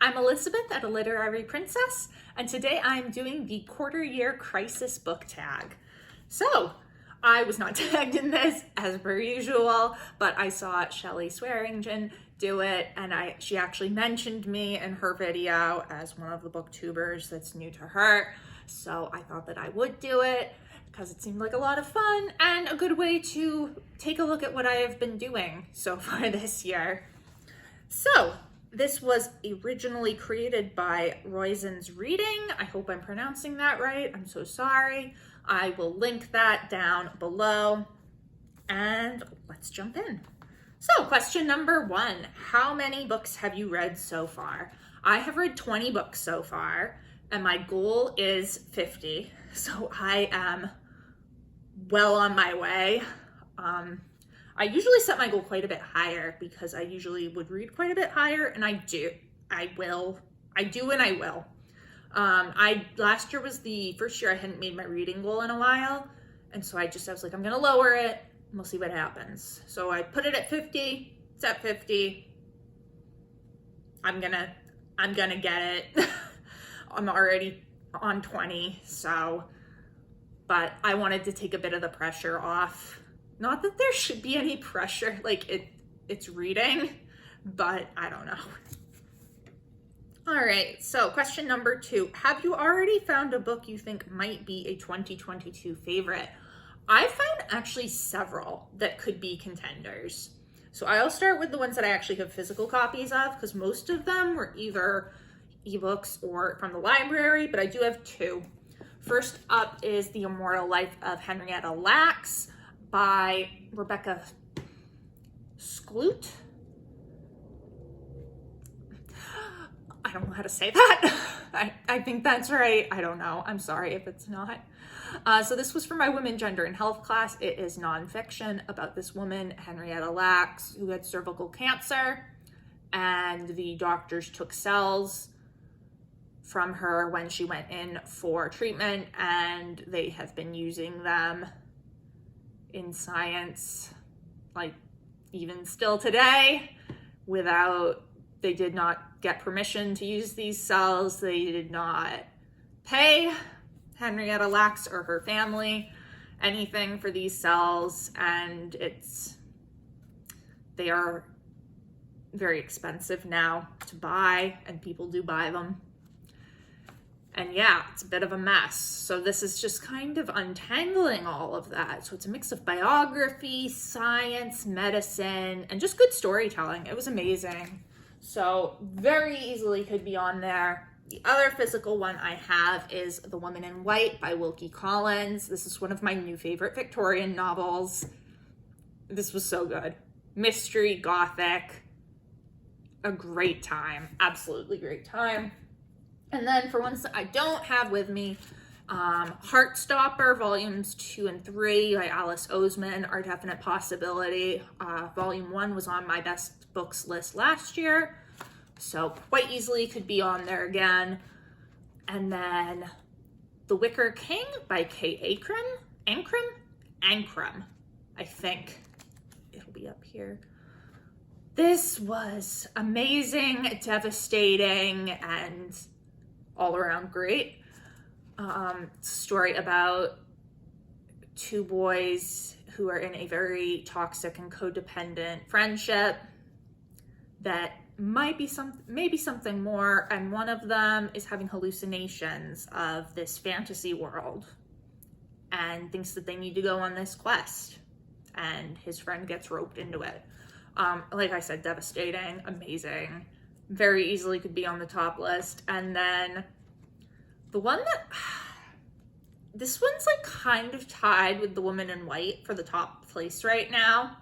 I'm Elizabeth at A Literary Princess, and today I'm doing the quarter year crisis book tag. So, I was not tagged in this as per usual, but I saw Shelley Swearingen do it, and she actually mentioned me in her video as one of the booktubers that's new to her. So I thought that I would do it because it seemed like a lot of fun and a good way to take a look at what I have been doing so far this year. So, this was originally created by Roizen's Reading. I hope I'm pronouncing that right. I'm so sorry. I will link that down below. And let's jump in. So, question number 1. How many books have you read so far? I have read 20 books so far, and my goal is 50. So I am well on my way. I usually set my goal quite a bit higher because I usually would read quite a bit higher, and I do and I will. Last year was the first year I hadn't made my reading goal in a while, and so I was like, I'm gonna lower it and we'll see what happens. So I put it at 50, it's at 50. I'm gonna get it. I'm already on 20, but I wanted to take a bit of the pressure off. Not that there should be any pressure, like it's reading, but I don't know. All right, so question number 2. Have you already found a book you think might be a 2022 favorite? I found actually several that could be contenders. So I'll start with the ones that I actually have physical copies of, because most of them were either ebooks or from the library, but I do have 2. First up is The Immortal Life of Henrietta Lacks by Rebecca Skloot. I don't know how to say that. I think that's right. I don't know. I'm sorry if it's not. So this was for my women, gender, and health class. It is nonfiction about this woman, Henrietta Lacks, who had cervical cancer, and the doctors took cells from her when she went in for treatment, and they have been using them in science, like even still today, they did not get permission to use these cells. They did not pay Henrietta Lacks or her family anything for these cells, and they are very expensive now to buy, and people do buy them. And yeah, it's a bit of a mess. So this is just kind of untangling all of that. So it's a mix of biography, science, medicine, and just good storytelling. It was amazing. So very easily could be on there. The other physical one I have is The Woman in White by Wilkie Collins. This is one of my new favorite Victorian novels. This was so good. Mystery, gothic, a great time. Absolutely great time. And then for ones that I don't have with me, Heartstopper Volumes 2 and 3 by Alice Oseman are a definite possibility. Volume 1 was on my best books list last year, so quite easily could be on there again. And then The Wicker King by Kay Ancrum, I think. It'll be up here. This was amazing, devastating, and all around great. It's a story about 2 boys who are in a very toxic and codependent friendship that maybe something more, and one of them is having hallucinations of this fantasy world and thinks that they need to go on this quest, and his friend gets roped into it. Like I said, devastating, amazing, very easily could be on the top list. And then the one this one's like kind of tied with The Woman in White for the top place right now,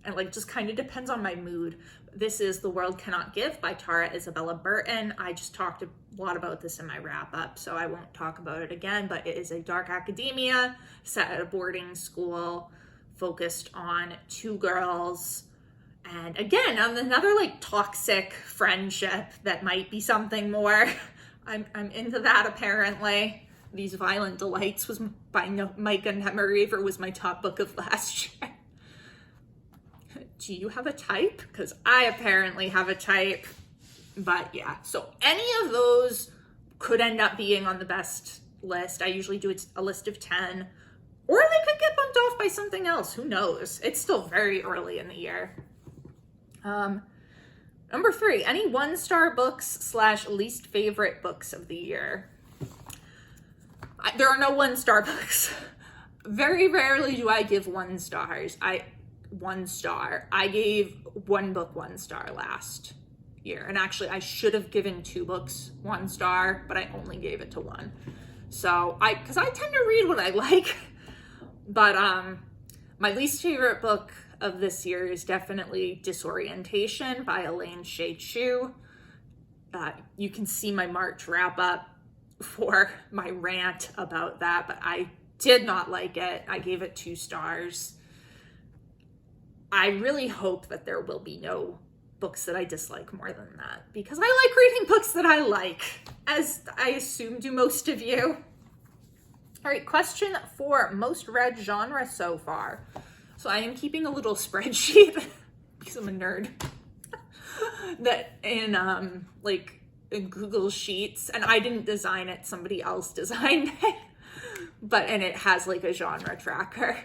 and like just kind of depends on my mood. This is The World Cannot Give by Tara Isabella Burton. I just talked a lot about this in my wrap up, so I won't talk about it again, but it is a dark academia set at a boarding school focused on 2 girls. And again, on another like toxic friendship that might be something more. I'm into that apparently. These Violent Delights was by Micah Nemirever was my top book of last year. Do you have a type? Because I apparently have a type. But yeah, so any of those could end up being on the best list. I usually do a list of 10, or they could get bumped off by something else. Who knows? It's still very early in the year. Number 3, any 1-star books / least favorite books of the year. There are no 1-star books. Very rarely do I give 1 stars. 1 star. I gave one book 1 star last year. And actually I should have given 2 books 1 star, but I only gave it to 1. So because I tend to read what I like. But my least favorite book of this year is definitely Disorientation by Elaine Shea Chu. You can see my March wrap up for my rant about that, but I did not like it. I gave it 2 stars. I really hope that there will be no books that I dislike more than that, because I like reading books that I like, as I assume do most of you. All right, question 4, most read genre so far. So I am keeping a little spreadsheet because I'm a nerd that in Google Sheets, and I didn't design it, somebody else designed it. And it has like a genre tracker.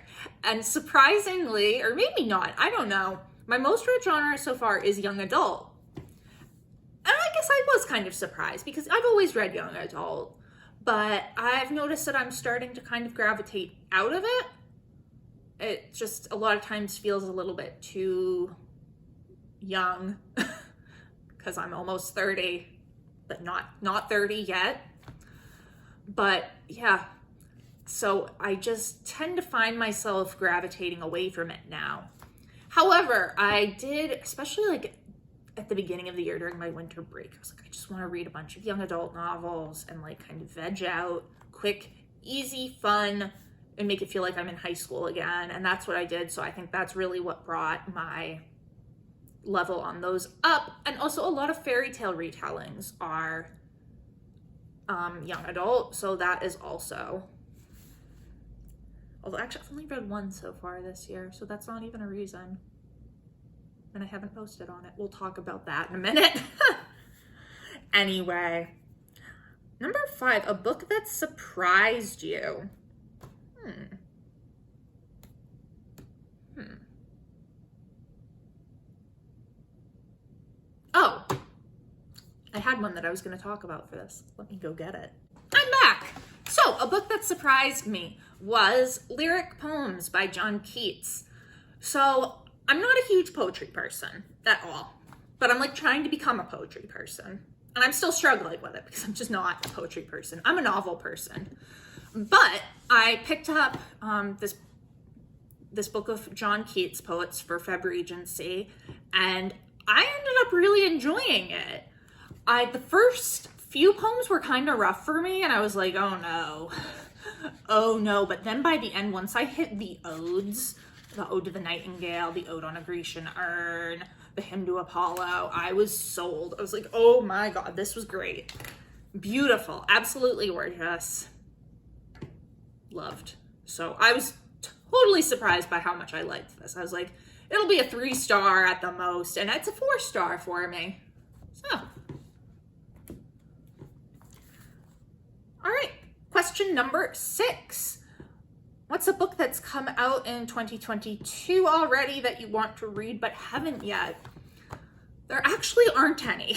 And surprisingly, or maybe not, I don't know, my most read genre so far is young adult. And I guess I was kind of surprised because I've always read young adult, but I've noticed that I'm starting to kind of gravitate out of it. It just a lot of times feels a little bit too young because I'm almost 30, but not 30 yet. But yeah, so I just tend to find myself gravitating away from it now. However, I did, especially like at the beginning of the year during my winter break, I was like, I just want to read a bunch of young adult novels and like kind of veg out, quick, easy, fun, and make it feel like I'm in high school again. And that's what I did. So I think that's really what brought my level on those up. And also a lot of fairy tale retellings are young adult. So that is also, although actually I've only read 1 so far this year, so that's not even a reason. And I haven't posted on it. We'll talk about that in a minute. Anyway, number 5, a book that surprised you. Oh, I had one that I was going to talk about for this. Let me go get it. I'm back. So, a book that surprised me was Lyric Poems by John Keats. So, I'm not a huge poetry person at all, but I'm like trying to become a poetry person. And I'm still struggling with it because I'm just not a poetry person. I'm a novel person. But I picked up this book of John Keats' poets for Feb Regency, and I ended up really enjoying it. The first few poems were kind of rough for me, and I was like, oh no. But then by the end, once I hit the odes, the Ode to the Nightingale, the Ode on a Grecian Urn, the Hymn to Apollo, I was sold. I was like, oh my God, this was great. Beautiful, absolutely gorgeous. Loved. So I was totally surprised by how much I liked this. I was like, it'll be a 3-star at the most, and it's a 4-star for me. So, all right, question number 6. What's a book that's come out in 2022 already that you want to read but haven't yet? There actually aren't any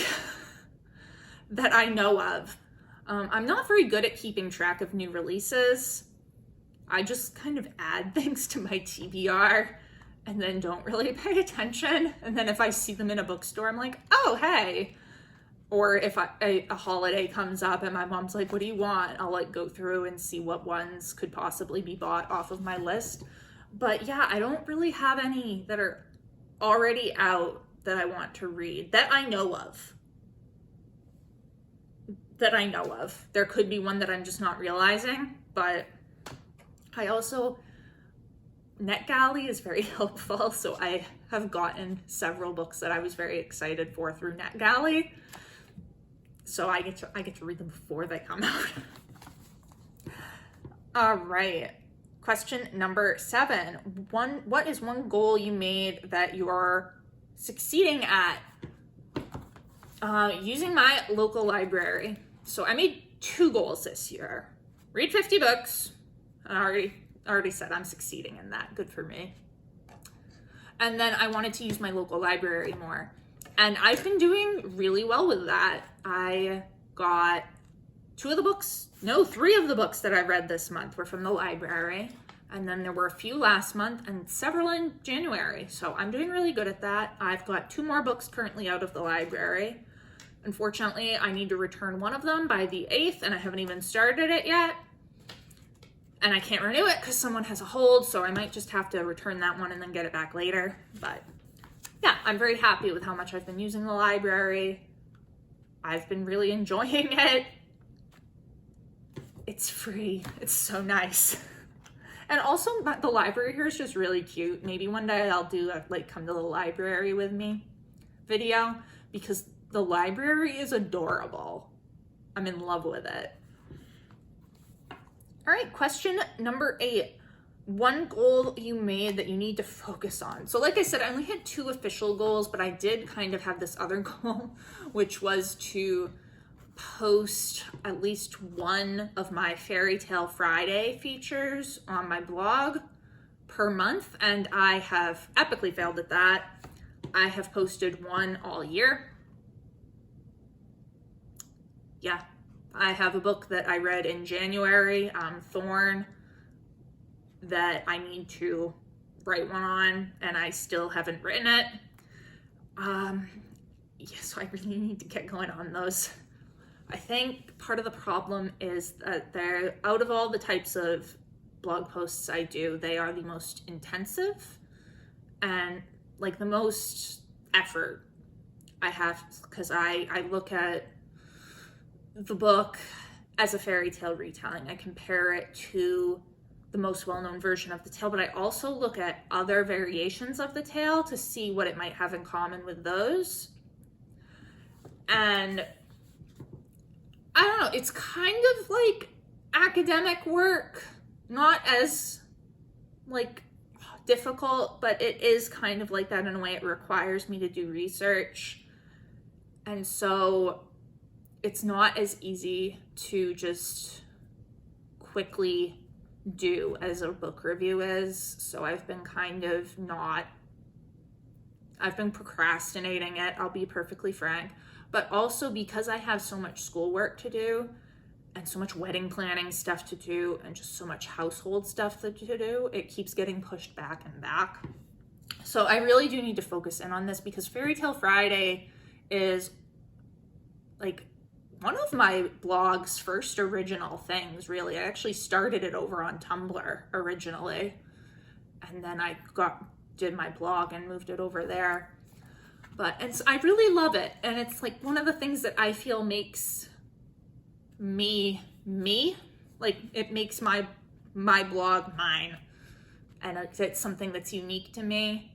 that I know of. I'm not very good at keeping track of new releases. I just kind of add things to my TBR and then don't really pay attention. And then if I see them in a bookstore, I'm like, oh, hey. Or if a holiday comes up and my mom's like, what do you want? I'll like go through and see what ones could possibly be bought off of my list. But yeah, I don't really have any that are already out that I want to read that I know of. There could be one that I'm just not realizing, but I also, NetGalley is very helpful. So I have gotten several books that I was very excited for through NetGalley. So I get to read them before they come out. All right. Question number 7. What is one goal you made that you're succeeding at? Using my local library. So I made 2 goals this year. Read 50 books. I already said I'm succeeding in that. Good for me. And then I wanted to use my local library more. And I've been doing really well with that. I got 3 of the books that I read this month were from the library. And then there were a few last month and several in January. So I'm doing really good at that. I've got 2 more books currently out of the library. Unfortunately, I need to return one of them by the 8th, and I haven't even started it yet. And I can't renew it because someone has a hold, so I might just have to return that one and then get it back later. But yeah, I'm very happy with how much I've been using the library. I've been really enjoying it. It's free. It's so nice. And also, the library here is just really cute. Maybe one day I'll do a, like, come to the library with me video, because the library is adorable. I'm in love with it. All right, question number 8. One goal you made that you need to focus on. So like I said, I only had 2 official goals, but I did kind of have this other goal, which was to post at least one of my Fairy Tale Friday features on my blog per month, and I have epically failed at that. I have posted 1 all year. Yeah, I have a book that I read in January, Thorn, that I need to write one on, and I still haven't written it. Yeah, so I really need to get going on those. I think part of the problem is that they're, out of all the types of blog posts I do, they are the most intensive and like the most effort I have, because I look at the book as a fairy tale retelling. I compare it to the most well-known version of the tale, but I also look at other variations of the tale to see what it might have in common with those. And I don't know, it's kind of like academic work, not as like difficult, but it is kind of like that in a way. It requires me to do research. And so it's not as easy to just quickly do as a book review is. So I've been I've been procrastinating it, I'll be perfectly frank. But also because I have so much schoolwork to do and so much wedding planning stuff to do and just so much household stuff to do, it keeps getting pushed back and back. So I really do need to focus in on this, because Fairy Tale Friday is like one of my blog's first original things, really. I actually started it over on Tumblr originally, and then I did my blog and moved it over there. But I really love it, and it's like one of the things that I feel makes me, like it makes my blog mine, and it's something that's unique to me,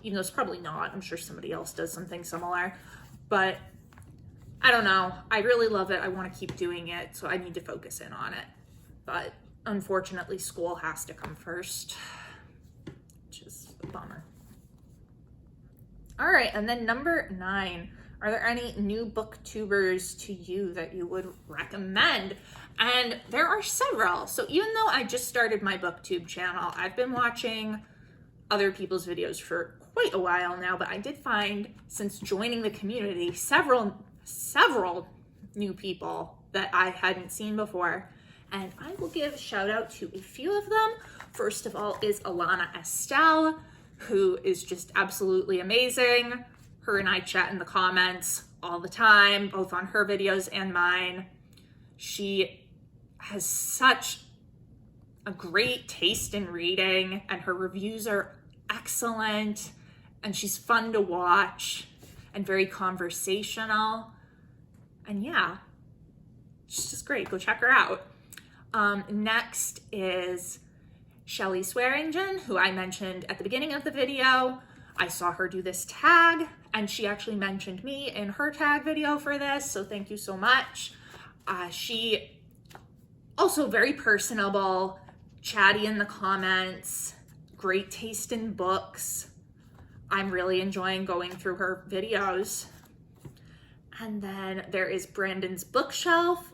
even though it's probably not. I'm sure somebody else does something similar, but I don't know. I really love it. I want to keep doing it, so I need to focus in on it. But unfortunately, school has to come first, which is a bummer. All right, and then number 9. Are there any new booktubers to you that you would recommend? And there are several. So even though I just started my booktube channel, I've been watching other people's videos for quite a while now, but I did find, since joining the community, several new people that I hadn't seen before. And I will give a shout out to a few of them. First of all is Alana Estelle, who is just absolutely amazing. Her and I chat in the comments all the time, both on her videos and mine. She has such a great taste in reading, and her reviews are excellent, and she's fun to watch and very conversational. And yeah, she's just great. Go check her out. Next is Shelly Swearingen, who I mentioned at the beginning of the video. I saw her do this tag, and she actually mentioned me in her tag video for this, so thank you so much. She also very personable, chatty in the comments, great taste in books. I'm really enjoying going through her videos. And then there is Brandon's bookshelf.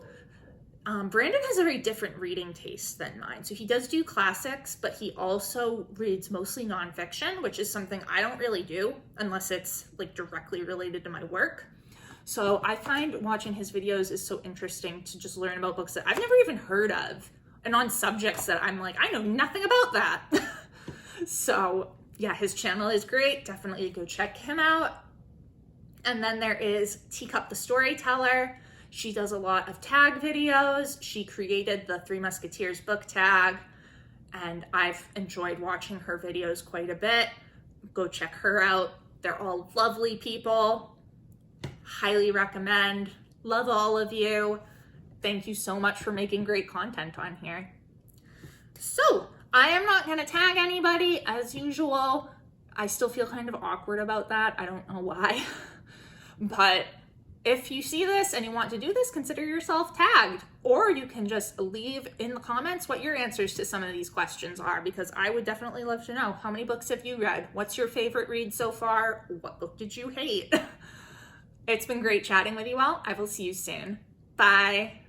Brandon has a very different reading taste than mine. So he does do classics, but he also reads mostly nonfiction, which is something I don't really do unless it's like directly related to my work. So I find watching his videos is so interesting to just learn about books that I've never even heard of and on subjects that I'm like, I know nothing about that. So yeah, his channel is great. Definitely go check him out. And then there is Teacup the Storyteller. She does a lot of tag videos. She created the Three Musketeers book tag, and I've enjoyed watching her videos quite a bit. Go check her out. They're all lovely people. Highly recommend. Love all of you. Thank you so much for making great content on here. So I am not going to tag anybody as usual. I still feel kind of awkward about that. I don't know why. But if you see this and you want to do this, consider yourself tagged. Or you can just leave in the comments what your answers to some of these questions are, because I would definitely love to know. How many books have you read? What's your favorite read so far? What book did you hate? It's been great chatting with you all. I will see you soon. Bye.